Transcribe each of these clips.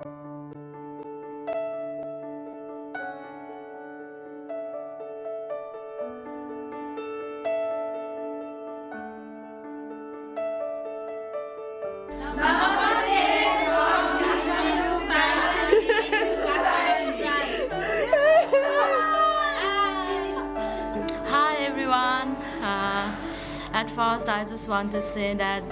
Hi everyone. At first, I just want to say that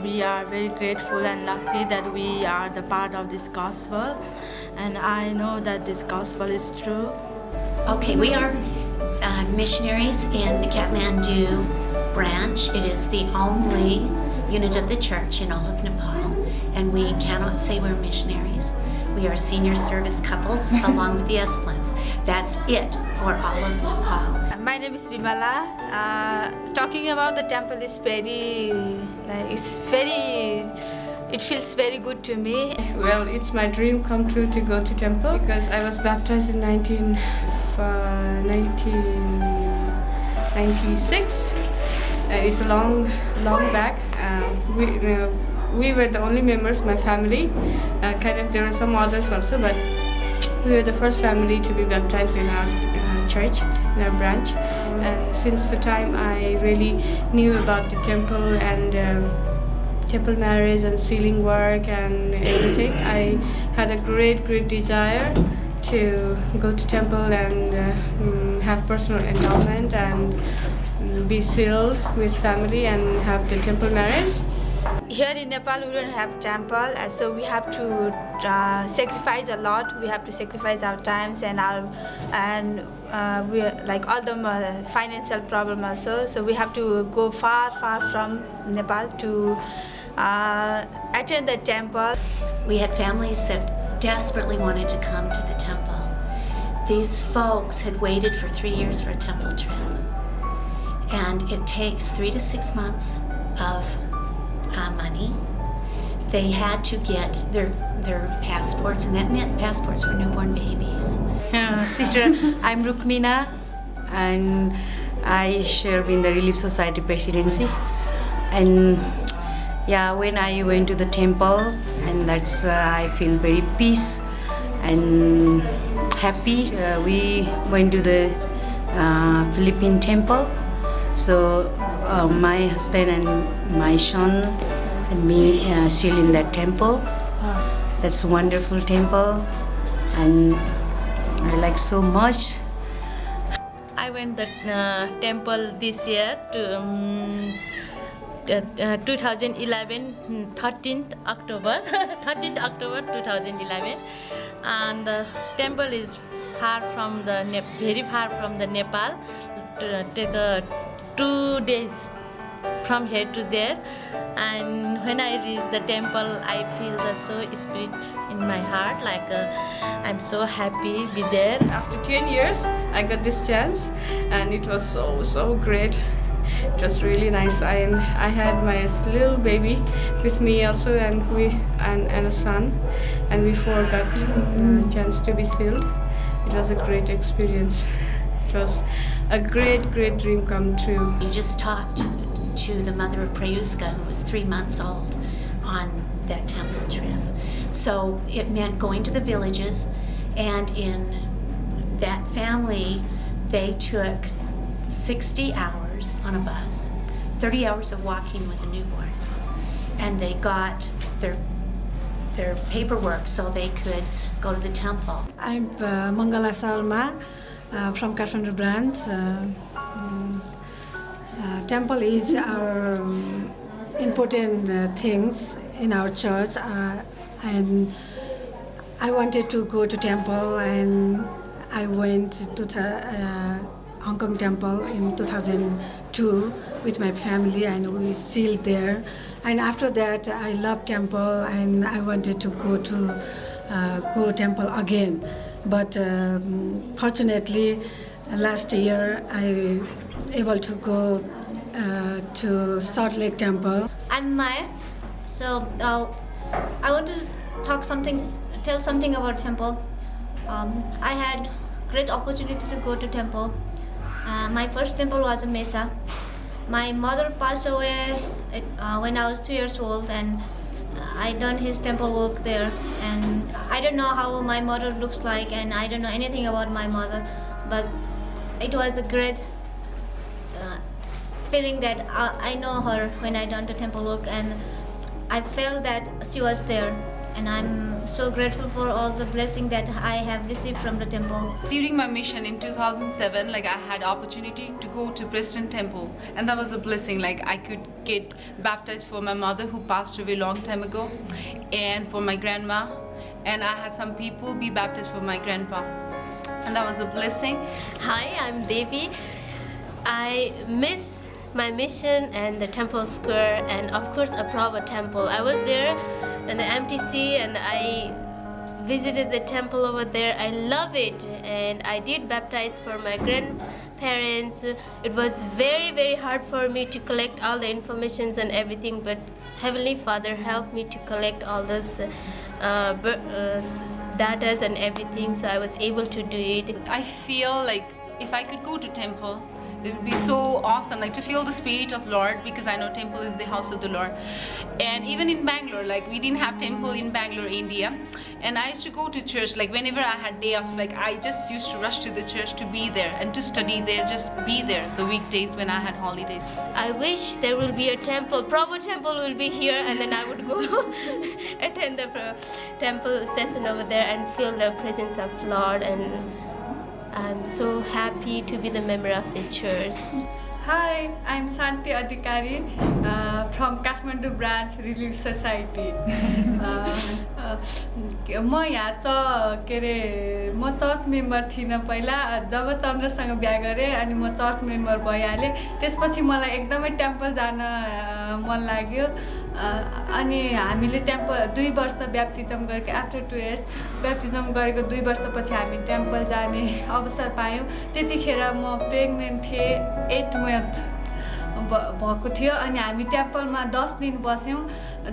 we are very grateful and lucky that we are the part of this gospel, and I know that this gospel is true. Okay, we are missionaries in the Kathmandu Branch. It is the only unit of the church in all of Nepal, and we cannot say we're missionaries. We are senior service couples along with the Esplins. That's it for all of Nepal. My name is Vimala. Talking about the temple is it feels very good to me. Well, it's my dream come true to go to temple because I was baptized in 1996. It's a long back. We were the only members, my family. There were some others also, but we were the first family to be baptized in our church, in our branch. And since the time I really knew about the temple and temple marriage and sealing work and everything, I had a great desire to go to temple and have personal endowment and be sealed with family and have the temple marriage. Here in Nepal, we don't have temple, so we have to sacrifice a lot. We have to sacrifice our times and we like all the financial problem also. So we have to go far from Nepal to attend the temple. We had families that desperately wanted to come to the temple. These folks had waited for 3 years for a temple trip, and it takes 3 to 6 months of money. They had to get their passports, and that meant passports for newborn babies. Sister, I'm Rukmina, and I serve in the Relief Society presidency. And yeah, when I went to the temple, and that's I feel very peace and happy. We went to the Philippine temple. So my husband and my son and me still in that temple. That's a wonderful temple, and I like so much. I went the temple this year to 2011, 13th October 2011, and the temple is very far from the Nepal. To take 2 days from here to there, and when I reach the temple, I feel the spirit in my heart, like I'm so happy be there. After 10 years, I got this chance, and it was so great. It was really nice. I had my little baby with me also, and a son, and we got a chance to be sealed. It was a great experience. It was a great dream come true. You just talked to the mother of Prayuska, who was 3 months old, on that temple trip. So it meant going to the villages, and in that family, they took 60 hours on a bus, 30 hours of walking with a newborn, and they got their paperwork so they could go to the temple. I'm Mangala Salma from Kathmandu Branch. Temple is our important things in our church, and I wanted to go to temple, and I went to the Hong Kong temple in 2002 with my family, and we still there. And after that, I love temple, and I wanted to go temple again. But fortunately, last year I able to go to Salt Lake Temple. I'm Maya. So I want to tell something about temple. I had great opportunity to go to temple. My first temple was a mesa. My mother passed away when I was 2 years old, and I done his temple work there, and I don't know how my mother looks like, and I don't know anything about my mother, but it was a great feeling that I know her when I done the temple work, and I felt that she was there, and I'm so grateful for all the blessing that I have received from the temple. During my mission in 2007, I had opportunity to go to Preston Temple, and that was a blessing. I could get baptized for my mother who passed away a long time ago, and for my grandma, and I had some people be baptized for my grandpa, and that was a blessing. Hi, I'm Devi. I miss my mission and the temple square, and of course Aprava temple. I was there in the MTC and I visited the temple over there. I love it, and I did baptize for my grandparents. It was very, very hard for me to collect all the informations and everything, but Heavenly Father helped me to collect all those datas and everything, so I was able to do it. I feel like if I could go to temple, it would be so awesome, to feel the spirit of Lord, because I know temple is the house of the Lord. And even in Bangalore, we didn't have temple in Bangalore, India, and I used to go to church, whenever I had day off, I just used to rush to the church to be there and to study there, just be there the weekdays when I had holidays. I wish there will be a temple, Prabhu temple will be here, and then I would go attend the temple session over there and feel the presence of Lord, and I'm so happy to be the member of the church. Hi, I'm Santi Adhikari from Kathmandu Branch Relief Society. म यहाँ म church member थिइनँ पहिला. जब चन्द्रसँग बिहा गरेँ अनि म चर्च मेम्बर भइहालेँ. त्यसपछि मलाई एकदमै टेम्पल जान मन लाग्यो. अनि हामीले टेम्पल 2 वर्ष ब्याप्टिजम गरेको. आफ्टर 2 years ब्याप्टिजम गरेको 2 वर्षपछि हामी टेम्पल जाने अवसर पायौँ. त्यतिखेर म प्रेग्नेन्ट थिएँ, 8 months भएको थियो, अनि हामी टेम्पलमा 10 दिन बस्यौँ.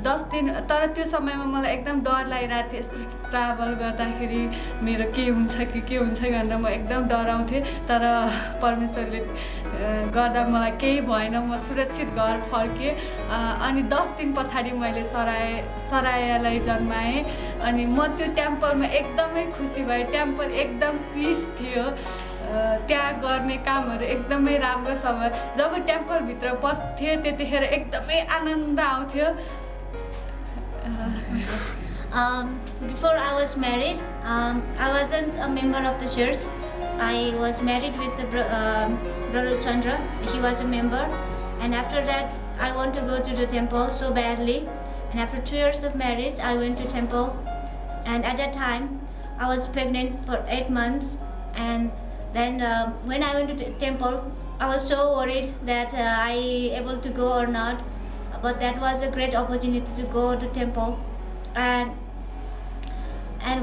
10 दिन, तर त्यो समयमा मलाई एकदम डर लागिरहेको थियो. यस्तो ट्राभल गर्दाखेरि मेरो के हुन्छ भनेर म एकदम डराउँथेँ. तर परमेश्वरले गर्दा मलाई केही भएन, म सुरक्षित घर फर्केँ. अनि 10 दिन पछाडि मैले सरायालाई जन्माएँ. अनि म त्यो टेम्पलमा एकदमै खुसी भएँ. टेम्पल एकदम पिस थियो. त्यहाँ गर्ने कामहरू एकदमै राम्रो छ. जब टेम्पलभित्र पस्थ्यो त्यतिखेर एकदमै आनन्द आउँथ्यो. Before I was married, I wasn't a member of the church. I was married with the brother Chandra. He was a member, and after that I want to go to the temple so badly. And after 2 years of marriage, I went to temple, and at that time I was pregnant for 8 months. And then when I went to temple, I was so worried that I able to go or not. But that was a great opportunity to go to temple. And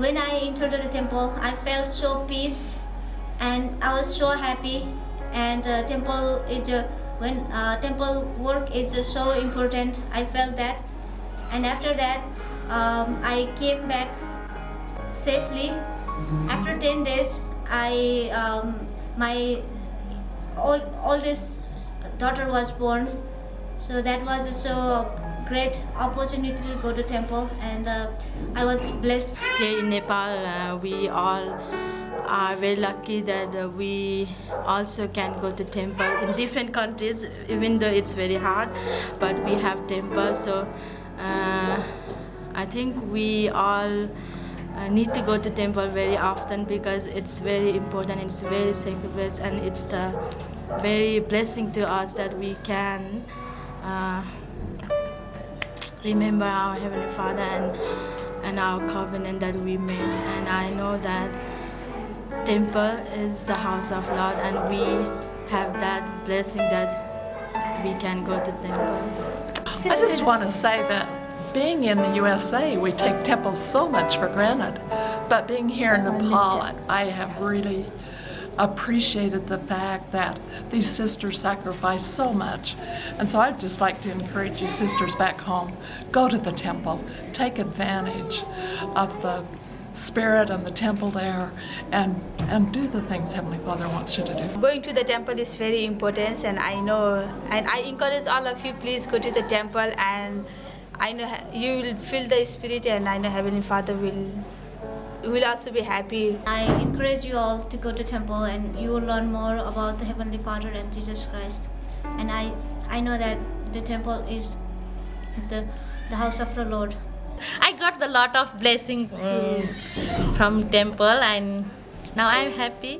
when I entered the temple, I felt so peace, and I was so happy. And temple is when temple work is so important. I felt that. And after that, I came back safely. After 10 days, my oldest daughter was born, so that was so great opportunity to go to temple, and I was blessed. Here in Nepal, we all are very lucky that we also can go to temple. In different countries, even though it's very hard, but we have temple. So I think we all need to go to temple very often, because it's very important, it's very sacred, and it's the very blessing to us that we can remember our Heavenly Father and our covenant that we made. And I know that temple is the house of Lord, and we have that blessing that we can go to temple. I just want to say that being in the USA, we take temples so much for granted, but being here in Nepal, I have really appreciated the fact that these sisters sacrifice so much. And so I'd just like to encourage you sisters back home, go to the temple, take advantage of the spirit and the temple there, and do the things Heavenly Father wants you to do. Going to the temple is very important, and I know, and I encourage all of you, please go to the temple. And I know you will feel the spirit, and I know Heavenly Father will also be happy. I encourage you all to go to temple, and you will learn more about the Heavenly Father and Jesus Christ. And I know that the temple is the house of the Lord. I got a lot of blessing from temple, and now I'm happy.